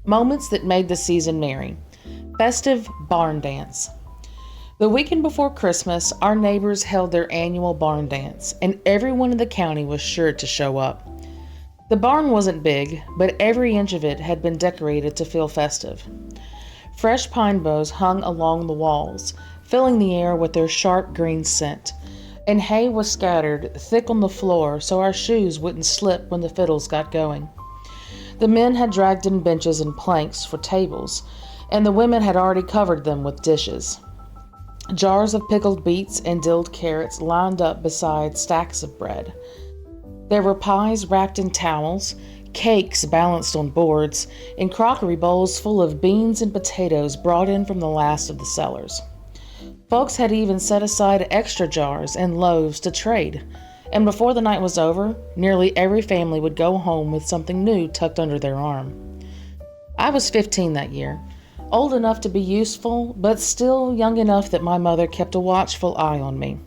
Moments that made the season merry. Festive barn dance. The weekend before Christmas, our neighbors held their annual barn dance, and everyone in the county was sure to show up. The barn wasn't big, but every inch of it had been decorated to feel festive. Fresh pine boughs hung along the walls, filling the air with their sharp green scent, and hay was scattered thick on the floor so our shoes wouldn't slip when the fiddles got going. The men had dragged in benches and planks for tables, and the women had already covered them with dishes. Jars of pickled beets and dilled carrots lined up beside stacks of bread. There were pies wrapped in towels, cakes balanced on boards, and crockery bowls full of beans and potatoes brought in from the last of the cellars. Folks had even set aside extra jars and loaves to trade, and before the night was over, nearly every family would go home with something new tucked under their arm. I was 15 that year, old enough to be useful, but still young enough that my mother kept a watchful eye on me.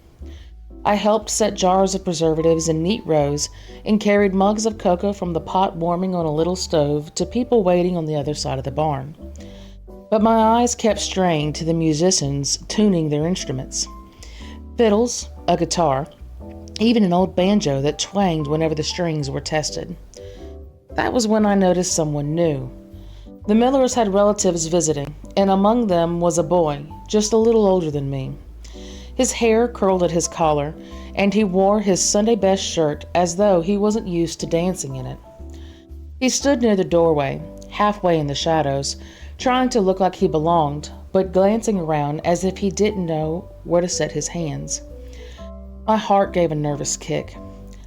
I helped set jars of preservatives in neat rows and carried mugs of cocoa from the pot warming on a little stove to people waiting on the other side of the barn. But my eyes kept straying to the musicians tuning their instruments. Fiddles, a guitar, even an old banjo that twanged whenever the strings were tested. That was when I noticed someone new. The Millers had relatives visiting, and among them was a boy, just a little older than me. His hair curled at his collar, and he wore his Sunday best shirt as though he wasn't used to dancing in it. He stood near the doorway, halfway in the shadows, trying to look like he belonged, but glancing around as if he didn't know where to set his hands. My heart gave a nervous kick.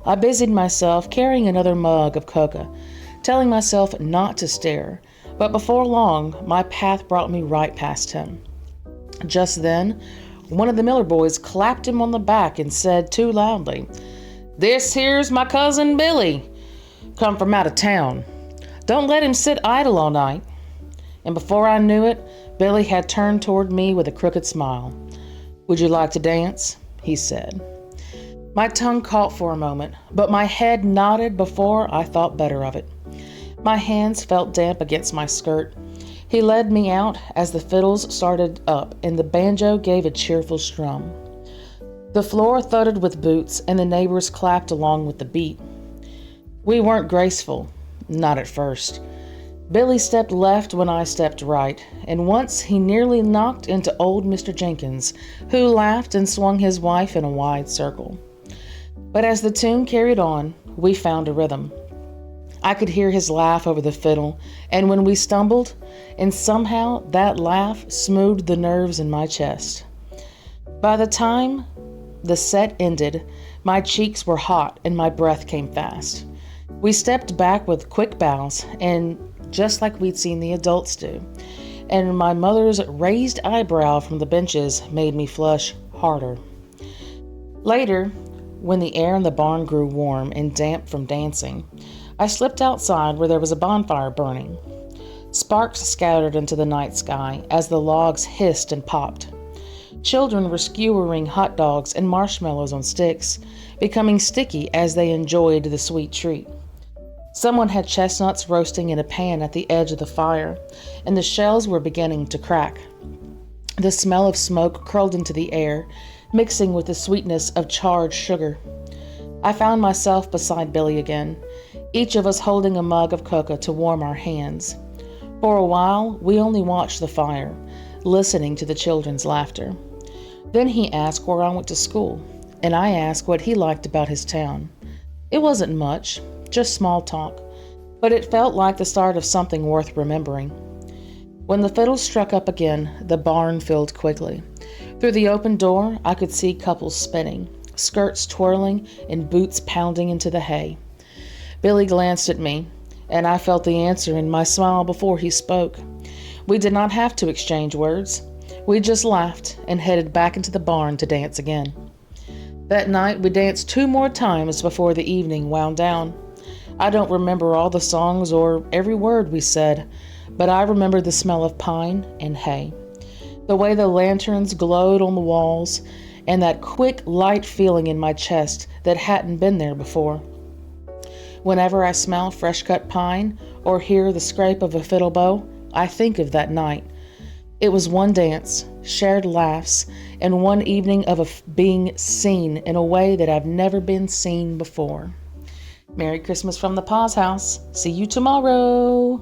I busied myself carrying another mug of cocoa, telling myself not to stare, but before long, my path brought me right past him. Just then, one of the Miller boys clapped him on the back and said too loudly, "This here's my cousin Billy, come from out of town. Don't let him sit idle all night." And before I knew it, Billy had turned toward me with a crooked smile. "Would you like to dance?" he said. My tongue caught for a moment, but my head nodded before I thought better of it. My hands felt damp against my skirt. He led me out as the fiddles started up and the banjo gave a cheerful strum. The floor thudded with boots and the neighbors clapped along with the beat. We weren't graceful, not at first. Billy stepped left when I stepped right, and once he nearly knocked into old Mr. Jenkins, who laughed and swung his wife in a wide circle. But as the tune carried on, we found a rhythm. I could hear his laugh over the fiddle, and when we stumbled, and somehow that laugh smoothed the nerves in my chest. By the time the set ended, my cheeks were hot and my breath came fast. We stepped back with quick bows, and just like we'd seen the adults do, and my mother's raised eyebrow from the benches made me flush harder. Later, when the air in the barn grew warm and damp from dancing, I slipped outside where there was a bonfire burning. Sparks scattered into the night sky as the logs hissed and popped. Children were skewering hot dogs and marshmallows on sticks, becoming sticky as they enjoyed the sweet treat. Someone had chestnuts roasting in a pan at the edge of the fire, and the shells were beginning to crack. The smell of smoke curled into the air, mixing with the sweetness of charred sugar. I found myself beside Billy again, each of us holding a mug of cocoa to warm our hands. For a while, we only watched the fire, listening to the children's laughter. Then he asked where I went to school, and I asked what he liked about his town. It wasn't much, just small talk, but it felt like the start of something worth remembering. When the fiddles struck up again, the barn filled quickly. Through the open door, I could see couples spinning, skirts twirling, and boots pounding into the hay. Billy glanced at me, and I felt the answer in my smile before he spoke. We did not have to exchange words. We just laughed and headed back into the barn to dance again. That night, we danced 2 more times before the evening wound down. I don't remember all the songs or every word we said, but I remember the smell of pine and hay, the way the lanterns glowed on the walls, and that quick, light feeling in my chest that hadn't been there before. Whenever I smell fresh-cut pine or hear the scrape of a fiddle bow, I think of that night. It was one dance, shared laughs, and one evening of being seen in a way that I've never been seen before. Merry Christmas from the Paawz house. See you tomorrow.